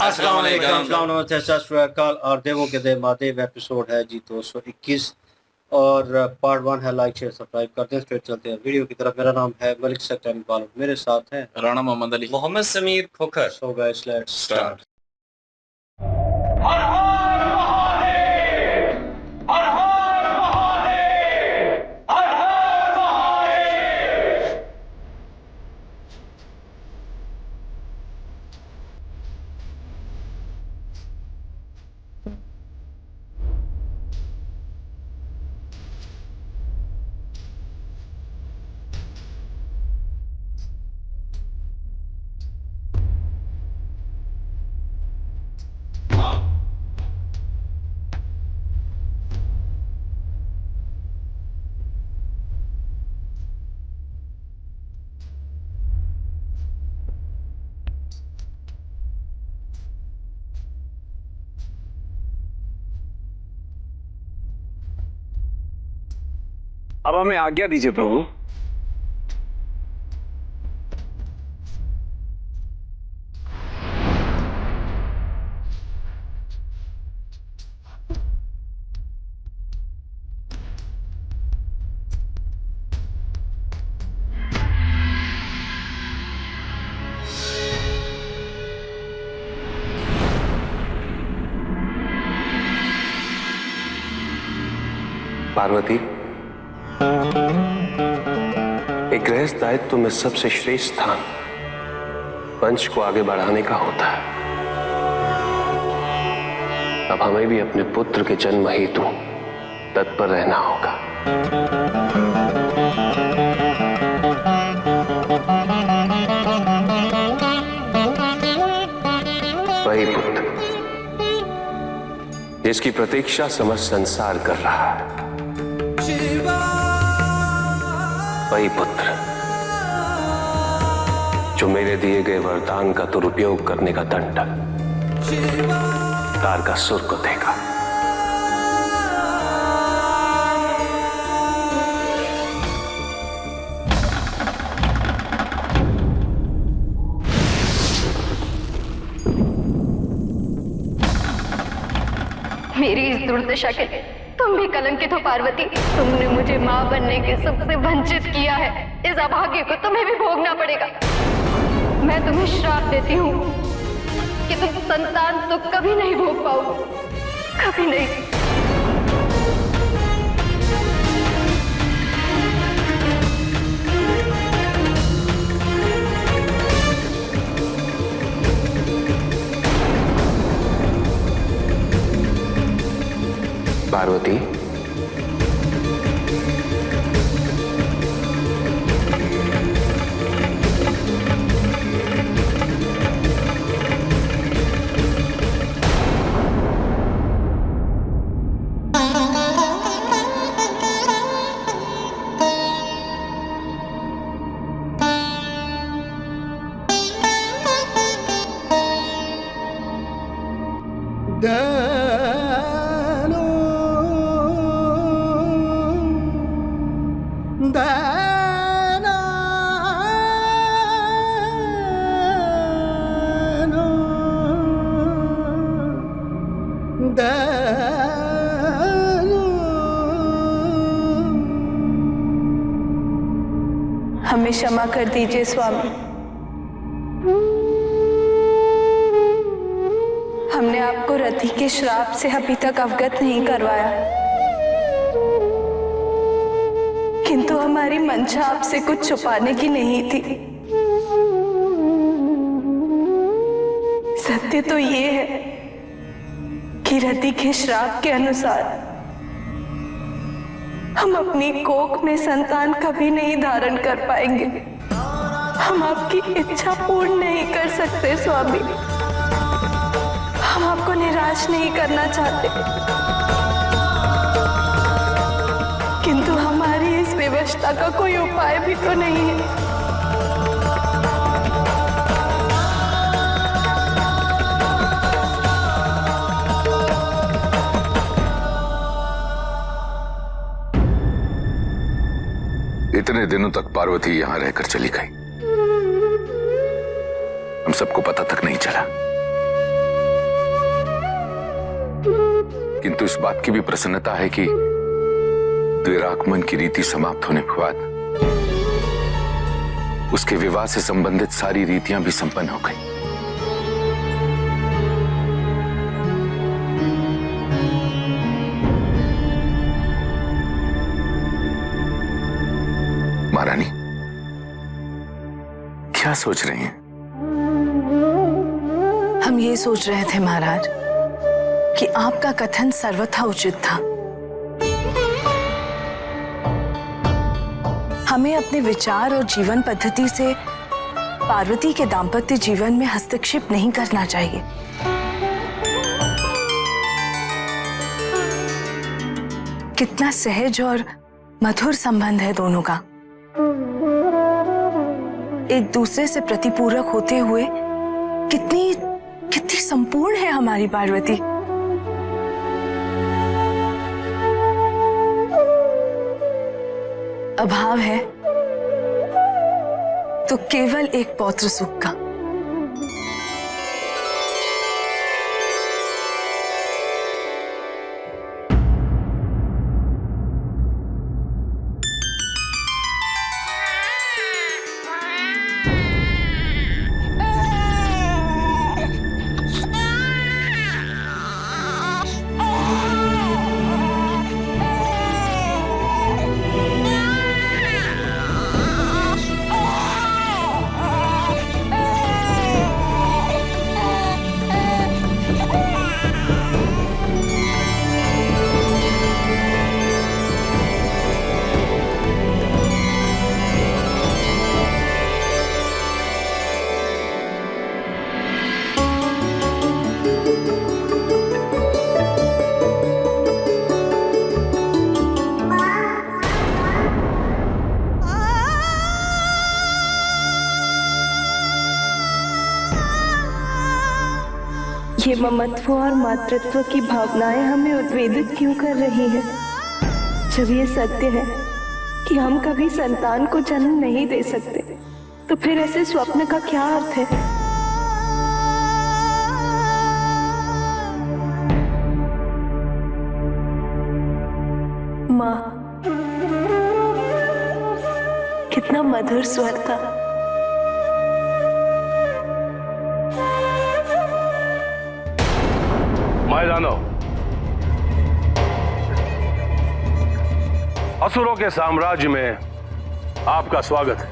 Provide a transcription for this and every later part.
अस्सलाम वालेकुम, सत श्री अकाल। और देवों के देव महादेव एपिसोड है जी 221 और पार्ट 1 है। लाइक शेयर सब्सक्राइब करते हैं। स्ट्रेट चलते हैं वीडियो की तरफ। मेरा नाम है मलिक सक्सेना बालू, मेरे साथ हैं Rana Mohammad Ali, Mohammad Sameer Khokhar. So guys let's start. अब हमें आज्ञा दीजिए प्रभु। पार्वती, एक गृहस्थ दायित्व में सबसे श्रेष्ठ स्थान वंश को आगे बढ़ाने का होता है। अब हमें भी अपने पुत्र के जन्म हेतु तत्पर रहना होगा। वही पुत्र जिसकी प्रतीक्षा समस्त संसार कर रहा है, वही पुत्र जो मेरे दिए गए वरदान का दुरुपयोग करने का दंड तारकासुर को देगा। मेरी इस दुर्दशा के लिए तुम भी कलंकित हो पार्वती। तुमने मुझे मां बनने के सुख से वंचित किया है। इस अभाग्य को तुम्हें भी भोगना पड़ेगा। मैं तुम्हें श्राप देती हूँ कि तुम संतान तो कभी नहीं भोग पाओगे, कभी नहीं। पार्वती, हमें क्षमा कर दीजिए स्वामी। हमने आपको रति के श्राप से अभी तक अवगत नहीं करवाया, किंतु हमारी मंशा आपसे कुछ छुपाने की नहीं थी। सत्य तो ये है कि रति के श्राप के अनुसार हम अपनी कोख में संतान कभी नहीं धारण कर पाएंगे। हम आपकी इच्छा पूर्ण नहीं कर सकते स्वामी। हम आपको निराश नहीं करना चाहते, किंतु हमारी इस विवशता का कोई उपाय भी तो नहीं है। इतने दिनों तक पार्वती यहां रहकर चली गई, हम सबको पता तक नहीं चला। किंतु इस बात की भी प्रसन्नता है कि द्विरागमन की रीति समाप्त होने के बाद उसके विवाह से संबंधित सारी रीतियां भी संपन्न हो गई। महारानी, क्या सोच रही हैं? हम ये सोच रहे थे महाराज कि आपका कथन सर्वथा उचित था। हमें अपने विचार और जीवन पद्धति से पार्वती के दाम्पत्य जीवन में हस्तक्षेप नहीं करना चाहिए। कितना सहज और मधुर संबंध है दोनों का। एक दूसरे से प्रतिपूरक होते हुए कितनी कितनी संपूर्ण है हमारी पार्वती। अभाव है तो केवल एक पौत्र सुख का। ये ममत्व और मातृत्व की भावनाएं हमें उद्वेलित क्यों कर रही हैं? जब ये सत्य है कि हम कभी संतान को जन्म नहीं दे सकते, तो फिर ऐसे स्वप्न का क्या अर्थ है? माँ, कितना मधुर स्वर था। मैदानों, असुरों के साम्राज्य में आपका स्वागत है।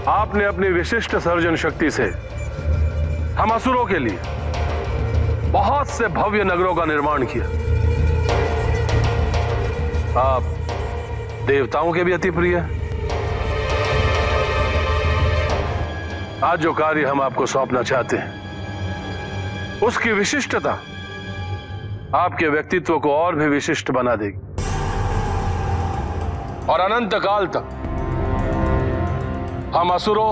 आपने अपनी विशिष्ट सर्जन शक्ति से हम असुरों के लिए बहुत से भव्य नगरों का निर्माण किया। आप देवताओं के भी अति प्रिय हैं। आज जो कार्य हम आपको सौंपना चाहते हैं, उसकी विशिष्टता आपके व्यक्तित्व को और भी विशिष्ट बना देगी और अनंत काल तक हम असुरों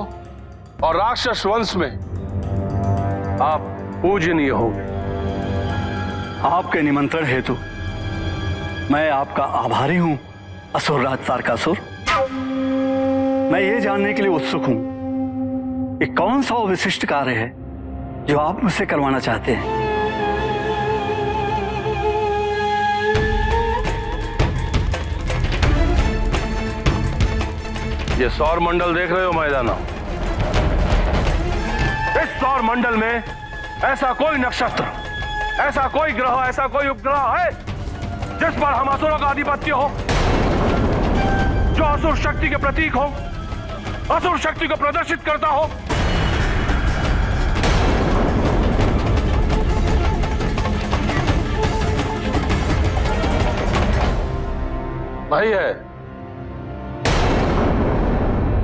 और राक्षस वंश में आप पूजनीय होंगे। आपके निमंत्रण हेतु मैं आपका आभारी हूं असुरराज तारकासुर। मैं ये जानने के लिए उत्सुक हूं कि कौन सा वो विशिष्ट कार्य है जो आप मुझसे करवाना चाहते हैं। ये सौर मंडल देख रहे हो मैदानों? इस सौर मंडल में ऐसा कोई नक्षत्र, ऐसा कोई ग्रह, ऐसा कोई उपग्रह है जिस पर हम असुरों का आधिपत्य हो, जो असुर शक्ति के प्रतीक हो, असुर शक्ति को प्रदर्शित करता हो। नहीं है,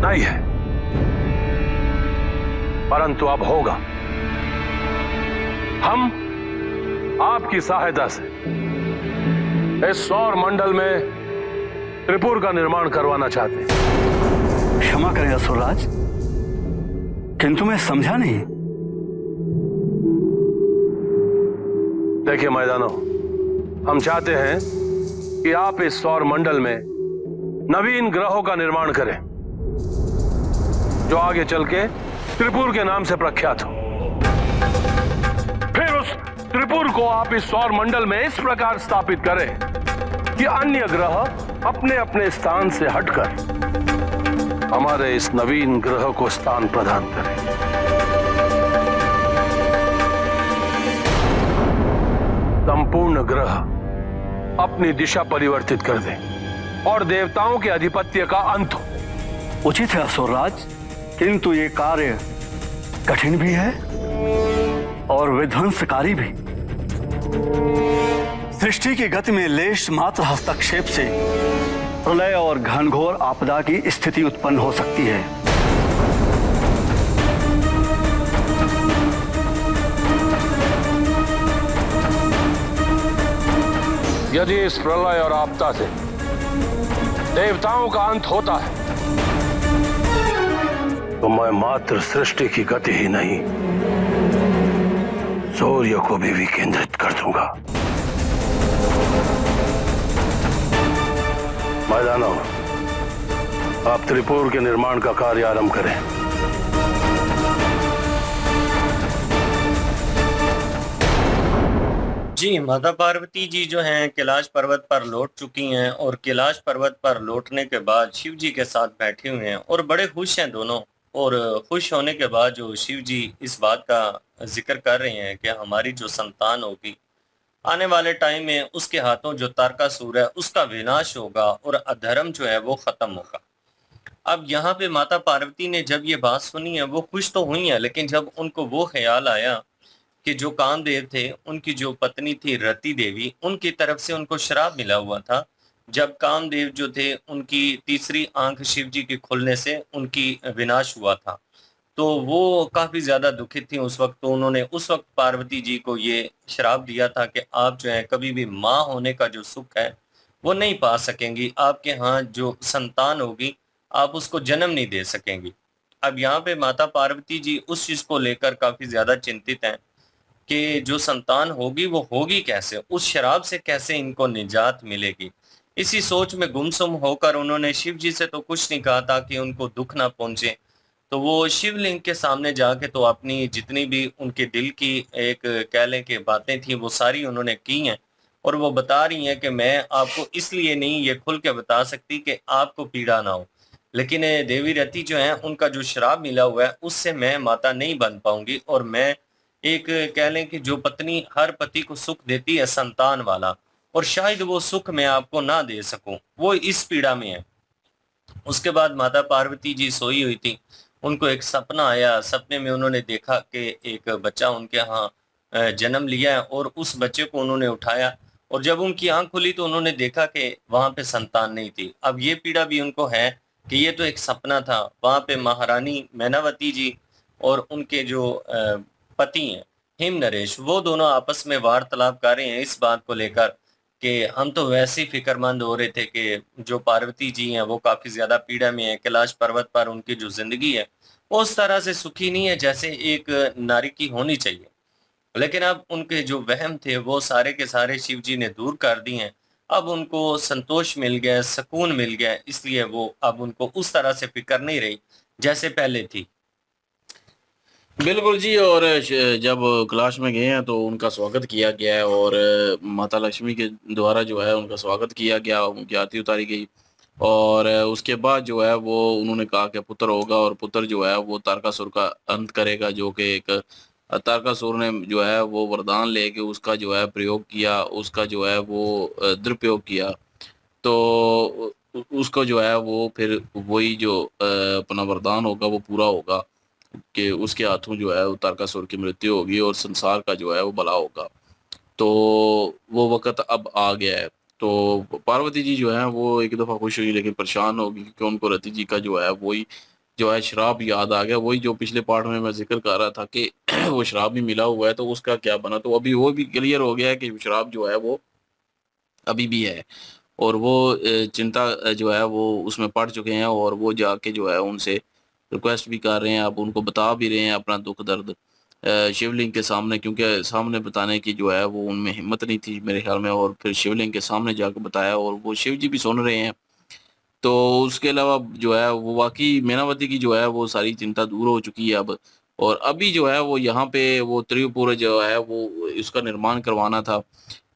नहीं है, परंतु अब होगा। हम आपकी सहायता से इस सौर मंडल में त्रिपुर का निर्माण करवाना चाहते हैं। क्षमा करें असुरराज, किंतु मैं समझा नहीं। देखिए मैदानों, हम चाहते हैं कि आप इस सौर मंडल में नवीन ग्रहों का निर्माण करें जो आगे चल के त्रिपुर के नाम से प्रख्यात हो। फिर उस त्रिपुर को आप इस सौर मंडल में इस प्रकार स्थापित करें कि अन्य ग्रह अपने अपने स्थान से हटकर हमारे इस नवीन ग्रह को स्थान प्रदान करें। संपूर्ण ग्रह अपनी दिशा परिवर्तित कर दें और देवताओं के आधिपत्य का अंत हो। उचित है असुरराज, किंतु ये कार्य कठिन भी है और विध्वंसकारी भी। सृष्टि की गति में लेश मात्र हस्तक्षेप से प्रलय और घनघोर आपदा की स्थिति उत्पन्न हो सकती है। यदि इस प्रलय और आपदा से देवताओं का अंत होता है तो मैं मात्र सृष्टि की गति ही नहीं, सूर्य को भी विकेंद्रित कर दूंगा। मैदानों, आप त्रिपुर के निर्माण का कार्य आरंभ करें। जी, माता पार्वती जी जो हैं कैलाश पर्वत पर लौट चुकी हैं और कैलाश पर्वत पर लौटने के बाद शिव जी के साथ बैठे हुए हैं और बड़े खुश हैं दोनों। और खुश होने के बाद जो शिव जी इस बात का जिक्र कर रहे हैं कि हमारी जो संतान होगी आने वाले टाइम में उसके हाथों जो तारकासुर है उसका विनाश होगा और अधर्म जो है वो खत्म होगा। अब यहाँ पे माता पार्वती ने जब ये बात सुनी है वो खुश तो हुई है, लेकिन जब उनको वो ख्याल आया कि जो कामदेव थे उनकी जो पत्नी थी रति देवी, उनकी तरफ से उनको श्राप मिला हुआ था। जब कामदेव जो थे उनकी तीसरी आंख शिव जी के खुलने से उनकी विनाश हुआ था, तो वो काफी ज्यादा दुखित थी उस वक्त। तो उन्होंने उस वक्त पार्वती जी को ये श्राप दिया था कि आप जो है कभी भी माँ होने का जो सुख है वो नहीं पा सकेंगी, आपके यहाँ जो संतान होगी आप उसको जन्म नहीं दे सकेंगी। अब यहाँ पे माता पार्वती जी उस चीज को लेकर काफी ज्यादा चिंतित हैं कि जो संतान होगी वो होगी कैसे, उस शराब से कैसे इनको निजात मिलेगी। इसी सोच में गुमसुम होकर उन्होंने शिव जी से तो कुछ नहीं कहा ताकि उनको दुख ना पहुंचे। तो वो शिवलिंग के सामने जाके तो अपनी जितनी भी उनके दिल की एक कह लें कि बातें थी वो सारी उन्होंने की हैं और वो बता रही हैं कि मैं आपको इसलिए नहीं ये खुल के बता सकती कि आपको पीड़ा ना हो, लेकिन देवी रति जो है उनका जो श्राप मिला हुआ है उससे मैं माता नहीं बन पाऊंगी और मैं एक कह लें कि जो पत्नी हर पति को सुख देती है संतान वाला, और शायद वो सुख मैं आपको ना दे सकूं, वो इस पीड़ा में है। उसके बाद माता पार्वती जी सोई हुई थी, उनको एक सपना आया। सपने में उन्होंने देखा कि एक बच्चा उनके यहाँ जन्म लिया है और उस बच्चे को उन्होंने उठाया और जब उनकी आंख खुली तो उन्होंने देखा कि वहां पे संतान नहीं थी। अब ये पीड़ा भी उनको है कि ये तो एक सपना था। वहां पे महारानी मैनावती जी और उनके जो पति हैं हिम नरेश, वो दोनों आपस में वार्तालाप कर रहे हैं इस बात को लेकर कि हम तो वैसे ही फिक्रमंद हो रहे थे कि जो पार्वती जी हैं वो काफी ज्यादा पीड़ा में है, कैलाश पर्वत पर उनकी जो जिंदगी है वो उस तरह से सुखी नहीं है जैसे एक नारी की होनी चाहिए। लेकिन अब उनके जो वहम थे वो सारे के सारे शिव जी ने दूर कर दिए हैं। अब उनको संतोष मिल गया, सुकून मिल गया, इसलिए वो अब उनको उस तरह से फिक्र नहीं रही जैसे पहले थी। बिल्कुल जी। और जब कैलाश में गए हैं तो उनका स्वागत किया गया है और माता लक्ष्मी के द्वारा जो है उनका स्वागत किया गया, उनकी आरती उतारी गई और उसके बाद जो है वो उन्होंने कहा कि पुत्र होगा और पुत्र जो है वो तारकासुर का अंत करेगा, जो कि एक तारकासुर ने जो है वो वरदान लेके उसका जो है प्रयोग किया, उसका जो है वो दुरुपयोग किया, तो उसको जो है वो फिर वही जो अपना वरदान होगा वो पूरा होगा कि उसके हाथों जो है तारकासुर की मृत्यु होगी और संसार का जो है वो भला होगा। तो वो वक्त अब आ गया है। तो पार्वती जी जो है वो एक दफ़ा खुश हुई लेकिन परेशान होगी क्योंकि उनको रति जी का जो है वही जो है श्राप याद आ गया, वही जो पिछले पार्ट में मैं जिक्र कर रहा था कि वो श्राप भी मिला हुआ है तो उसका क्या बना। तो अभी वो भी क्लियर हो गया है कि श्राप जो है वो अभी भी है और वो चिंता जो है वो उसमें पड़ चुके हैं और वो जाके जो है उनसे रिक्वेस्ट भी कर रहे हैं, अब उनको बता भी रहे हैं अपना दुख दर्द शिवलिंग के सामने, क्योंकि सामने बताने की जो है वो उनमें हिम्मत नहीं थी मेरे ख्याल में, और फिर शिवलिंग के सामने जाकर बताया और वो शिव जी भी सुन रहे हैं। तो उसके अलावा जो है वो वाकई मैनावती की जो है वो सारी चिंता दूर हो चुकी है अब, और अभी जो है वो यहाँ पे वो त्रिपुरा जो है वो इसका निर्माण करवाना था।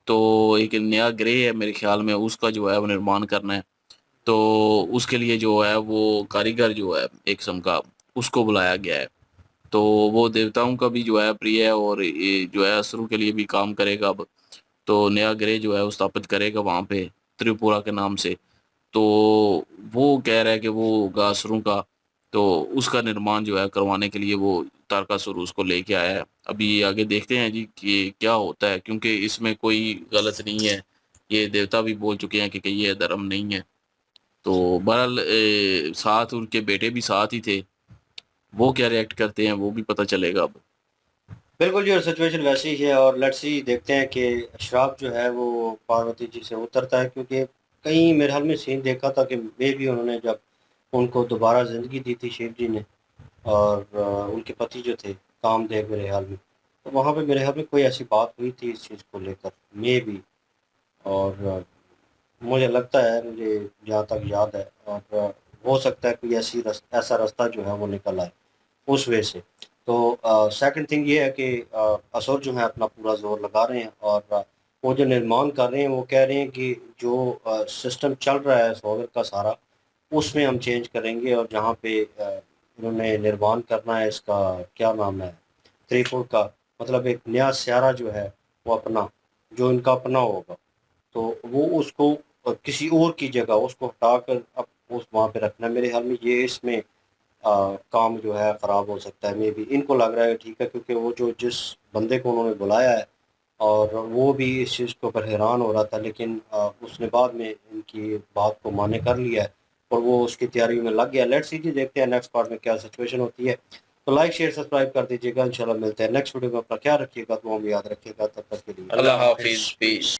तो एक नया ग्रह है मेरे ख्याल में, उसका जो है वो निर्माण करना है। तो उसके लिए जो है वो कारीगर जो है एक किस्म का उसको बुलाया गया है। तो वो देवताओं का भी जो है प्रिय है और ये जो है असुरों के लिए भी काम करेगा अब। तो नया ग्रह जो है वो स्थापित करेगा वहाँ पे त्रिपुरा के नाम से। तो वो कह रहा है कि वो होगा असुरों का, तो उसका निर्माण जो है करवाने के लिए वो तारकासुर उसको लेके आया है। अभी आगे देखते हैं जी कि क्या होता है, क्योंकि इसमें कोई गलत नहीं है। ये देवता भी बोल चुके हैं कि ये धर्म नहीं है। तो बहरहाल साथ उनके बेटे भी साथ ही थे, वो क्या रिएक्ट करते हैं वो भी पता चलेगा अब। बिल्कुल जी, और सिचुएशन वैसी ही है और लेट्स सी देखते हैं कि श्राप जो है वो पार्वती जी से उतरता है, क्योंकि कहीं मेरे हाल में सीन देखा था कि मे भी उन्होंने जब उनको दोबारा ज़िंदगी दी थी शिव जी ने, और उनके पति जो थे कामदेव मेरे ख्याल में, तो वहाँ पे मेरे ख्याल में कोई ऐसी बात हुई थी इस चीज़ को लेकर मे भी। और मुझे लगता है, मुझे जहाँ तक याद है, और हो सकता है कोई ऐसा रास्ता जो है वो निकल आए उस वे से। तो सेकंड थिंग ये है कि असुर जो है अपना पूरा ज़ोर लगा रहे हैं, और वो जो निर्माण कर रहे हैं वो कह रहे हैं कि जो सिस्टम चल रहा है सॉल्वर का सारा, उसमें हम चेंज करेंगे। और जहाँ पे इन्होंने निर्माण करना है, इसका क्या नाम है, त्रिपुर का, मतलब एक नया स्यारा जो है वो अपना, जो इनका अपना होगा, तो वो उसको किसी और की जगह उसको हटाकर अब उस वहाँ पे रखना है। मेरे ख्याल में ये इसमें काम जो है ख़राब हो सकता है। मे बी इनको लग रहा है ठीक है, क्योंकि वो जो जिस बंदे को उन्होंने बुलाया है और वो भी इस चीज़ के ऊपर हैरान हो रहा था, लेकिन उसने बाद में इनकी बात को मान्य कर लिया है और वो उसकी तैयारी में लग गया। लेट्स सी जी, देखते हैं नेक्स्ट पार्ट में क्या सिचुएशन होती है। तो लाइक शेयर सब्सक्राइब कर दीजिएगा। इंशाल्लाह मिलते हैं नेक्स्ट वीडियो में। अपना ख्याल रखिएगा, तो हम याद रखिएगा। तब तक के लिए अल्लाह हाफिज़, पीस।